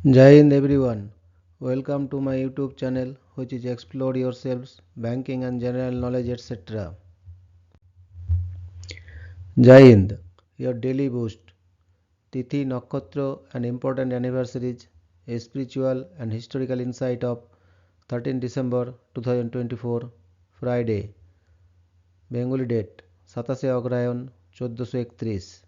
Jai Hind everyone. Welcome to my YouTube channel which is Explore Yourselves, Banking and General Knowledge etc. Jai Hind, your daily boost. Tithi Nakshatra and important anniversaries, a spiritual and historical insight of 13 December 2024, Friday, Bengali date, 27 Agrahayan 1431.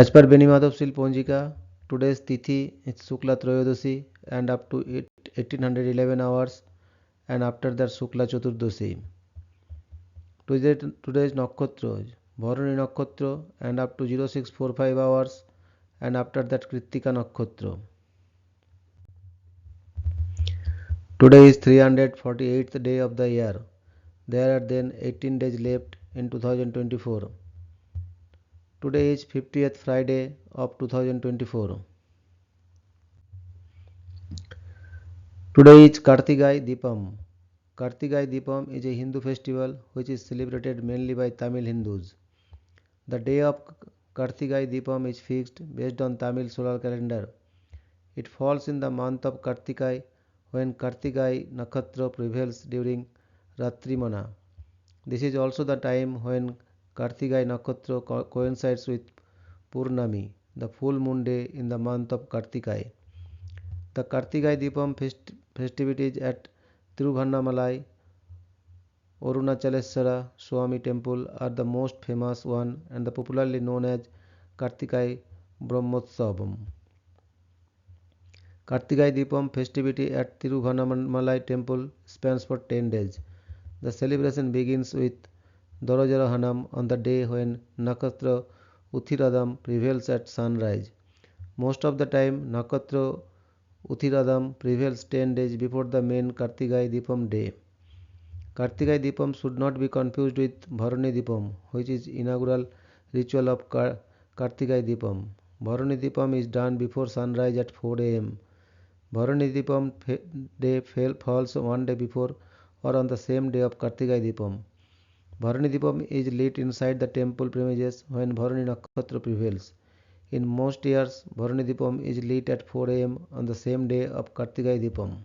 As per Beni Madhavsil Ponjika, today's Tithi is Shukla Troyodashi and up to 1811 hours and after that Shukla Chaturdashi. Today's Nakshatra is Bharani Nakshatra and up to 0645 hours and after that Kritika Nakshatra. Today is 348th day of the year. There are then 18 days left in 2024. Today is 50th Friday of 2024. Today is Kartigai Deepam. Kartigai Deepam is a Hindu festival which is celebrated mainly by Tamil Hindus. The day of Kartigai Deepam is fixed based on Tamil solar calendar. It falls in the month of Kartikai when Kartigai Nakshatra prevails during Ratrimana. This is also the time when Kartigai Nakshatra coincides with Purnami, the full moon day in the month of Kartikai. The Kartigai Deepam festivities at Tiruvannamalai Arunachaleswara Swami temple are the most famous one and popularly known as Kartikai Brahmotsavam. Kartigai Deepam festivity at Tiruvannamalai temple spans for 10 days. The celebration begins with Dorojarohanam on the day when Nakshatra Uthiradam prevails at sunrise. Most of the time, Nakshatra Uthiradam prevails 10 days before the main Kartigai Deepam day. Kartigai Deepam should not be confused with Bharani Deepam, which is inaugural ritual of Kartigai Deepam. Bharani Deepam is done before sunrise at 4 am. Bharani Deepam day falls one day before or on the same day of Kartigai Deepam. Bharani Deepam is lit inside the temple premises when Bharani Nakshatra prevails. In most years, Bharani Deepam is lit at 4 am on the same day of Kartigai Deepam.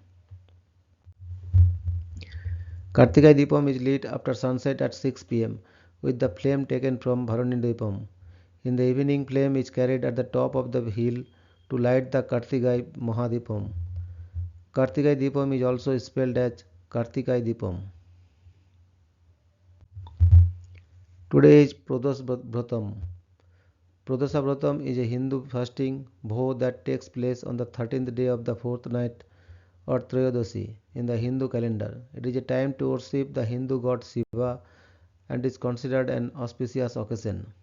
Kartigai Deepam is lit after sunset at 6 pm with the flame taken from Bharani Deepam. In the evening, flame is carried at the top of the hill to light the Kartigai Mahadipam. Kartigai Deepam is also spelled as Kartikai Deepam. Today is Pradosh Vratam. Pradosha Vratam is a Hindu fasting vow that takes place on the 13th day of the fortnight or Trayodasi in the Hindu calendar. It is a time to worship the Hindu god Shiva and is considered an auspicious occasion.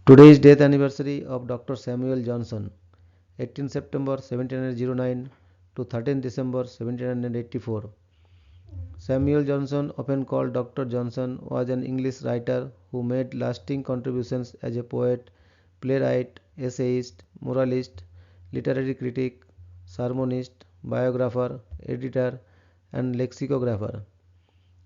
Today is death anniversary of Dr. Samuel Johnson, 18 September 1709 to 13 December 1784. Samuel Johnson, often called Dr. Johnson, was an English writer who made lasting contributions as a poet, playwright, essayist, moralist, literary critic, sermonist, biographer, editor, and lexicographer.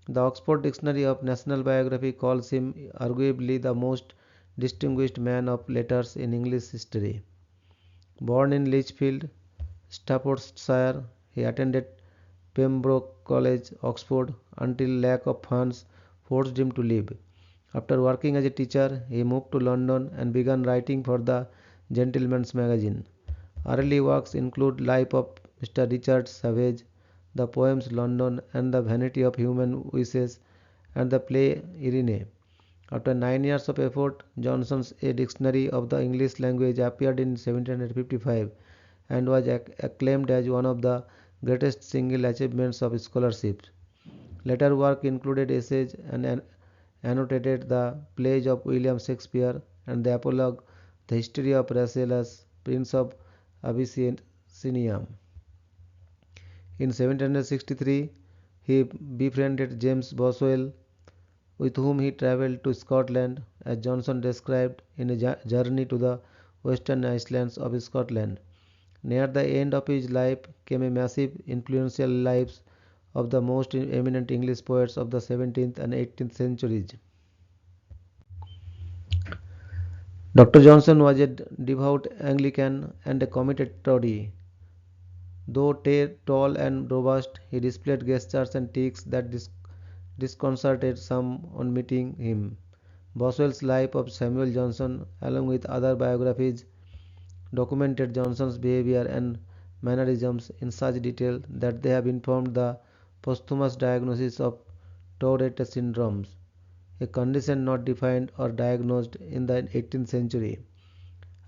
The Oxford Dictionary of National Biography calls him arguably the most distinguished man of letters in English history. Born in Lichfield, Staffordshire, he attended Pembroke College, Oxford, until lack of funds forced him to leave. After working as a teacher, he moved to London and began writing for the Gentleman's Magazine. Early works include Life of Mr. Richard Savage, the poems London and the Vanity of Human Wishes, and the play Irene. After 9 years of effort, Johnson's A Dictionary of the English Language appeared in 1755 and was acclaimed as one of the greatest single achievements of scholarship. Later work included essays and annotated the plays of William Shakespeare and the apologue The History of Rasselas, Prince of Abyssinia. In 1763, he befriended James Boswell, with whom he travelled to Scotland, as Johnson described in a journey to the western islands of Scotland. Near the end of his life came a massive, influential lives of the most eminent English poets of the 17th and 18th centuries. Dr. Johnson was a devout Anglican and a committed Tory. Though tall and robust, he displayed gestures and tics that disconcerted some on meeting him. Boswell's Life of Samuel Johnson, along with other biographies, documented Johnson's behavior and mannerisms in such detail that they have informed the posthumous diagnosis of Tourette syndrome, a condition not defined or diagnosed in the 18th century.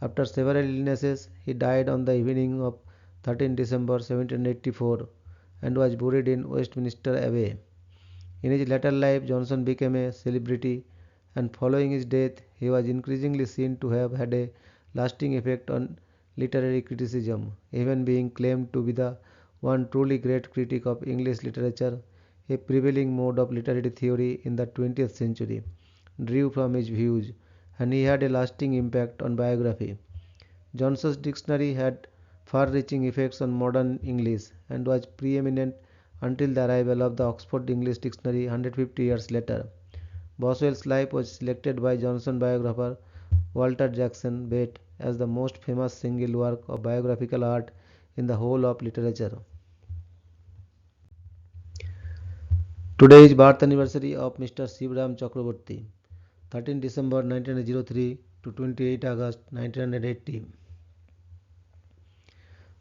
After several illnesses, he died on the evening of 13 December 1784 and was buried in Westminster Abbey. In his later life, Johnson became a celebrity, and following his death, he was increasingly seen to have had a lasting effect on literary criticism, even being claimed to be the one truly great critic of English literature. A prevailing mode of literary theory in the 20th century drew from his views, and he had a lasting impact on biography. Johnson's dictionary had far-reaching effects on modern English and was preeminent until the arrival of the Oxford English Dictionary 150 years later. Boswell's life was selected by Johnson biographer Walter Jackson Bate as the most famous single work of biographical art in the whole of literature. Today is birth anniversary of Mr. Shivram Chakraborty, 13 December 1903 to 28 August 1980.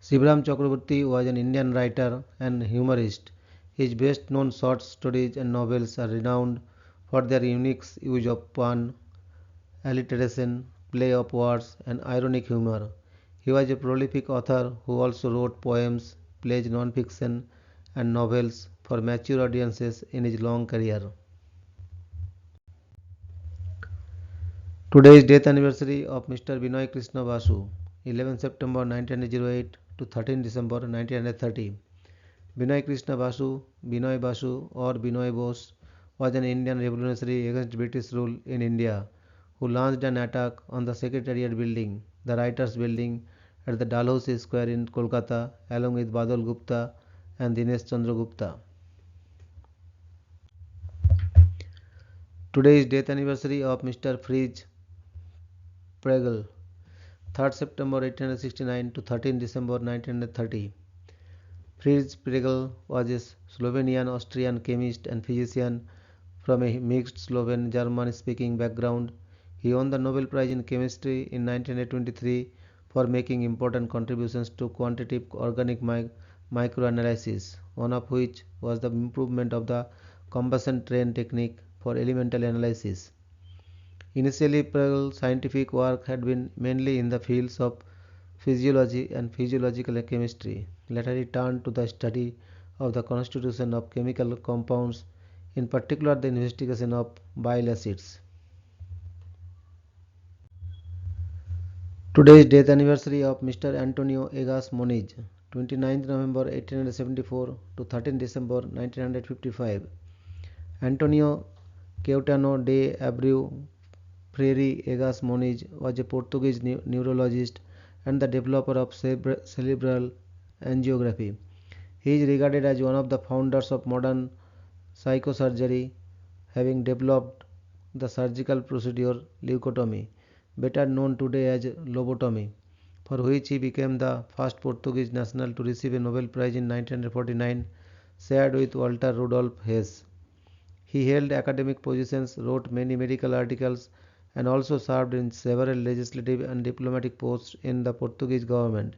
Shivram Chakraborty was an Indian writer and humorist. His best known short stories and novels are renowned for their unique use of pun, alliteration, play of words, and ironic humor. He was a prolific author who also wrote poems, plays, non-fiction, and novels for mature audiences in his long career. Today is death anniversary of Mr. Binoy Krishna Basu, 11 September 1908 to 13 December 1930. Binoy Krishna Basu, Binoy Basu or Binoy Bose was an Indian revolutionary against British rule in India who launched an attack on the Secretariat building, the Writers building at the Dalhousie Square in Kolkata along with Badal Gupta and Dinesh Chandra Gupta. Today is death anniversary of Mr. Fritz Pregel, 3rd September 1869 to 13 December 1930. Fritz Pregel was a Slovenian-Austrian chemist and physician from a mixed Sloven-German-speaking background. He won the Nobel Prize in Chemistry in 1923 for making important contributions to quantitative organic microanalysis, one of which was the improvement of the combustion train technique for elemental analysis. Initially, Pregel's scientific work had been mainly in the fields of physiology and physiological chemistry. Later, he turned to the study of the constitution of chemical compounds, in particular the investigation of bile acids. Today is death anniversary of Mr. Antonio Egas Moniz, 29th November 1874 to 13 December 1955. Antonio Caetano de Abreu Freire Egas Moniz was a Portuguese neurologist and the developer of cerebral angiography. He is regarded as one of the founders of modern psychosurgery, having developed the surgical procedure leucotomy, better known today as lobotomy, for which he became the first Portuguese national to receive a Nobel Prize in 1949, shared with Walter Rudolph Hess. He held academic positions, wrote many medical articles, and also served in several legislative and diplomatic posts in the Portuguese government.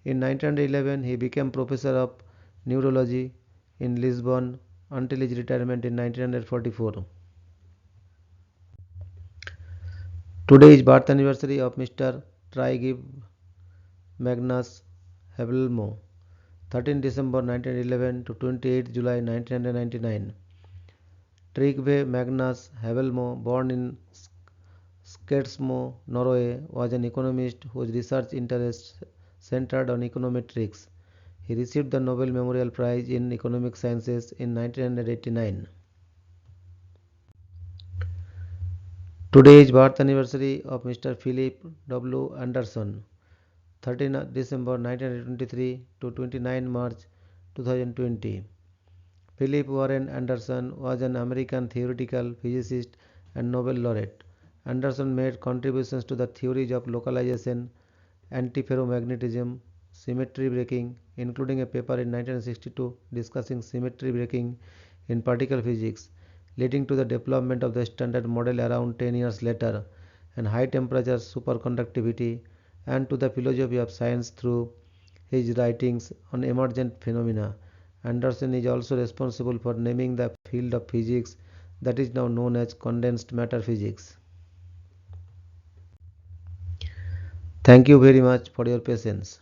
In 1911, he became professor of neurology in Lisbon until his retirement in 1944. Today is birth anniversary of Mr. Trygve Magnus Havelmo, 13 December 1911 to 28 July 1999. Trygve Magnus Havelmo, born in Skedsmo, Norway, was an economist whose research interests centered on econometrics. He received the Nobel Memorial Prize in Economic Sciences in 1989. Today is birth anniversary of Mr. Philip W. Anderson, 13 December 1923 to 29 March 2020. Philip Warren Anderson was an American theoretical physicist and Nobel laureate. Anderson made contributions to the theories of localization, antiferromagnetism, symmetry breaking, including a paper in 1962 discussing symmetry breaking in particle physics, leading to the development of the Standard Model around 10 years later, and high temperature superconductivity, and to the philosophy of science through his writings on emergent phenomena. Anderson is also responsible for naming the field of physics that is now known as condensed matter physics. Thank you very much for your patience.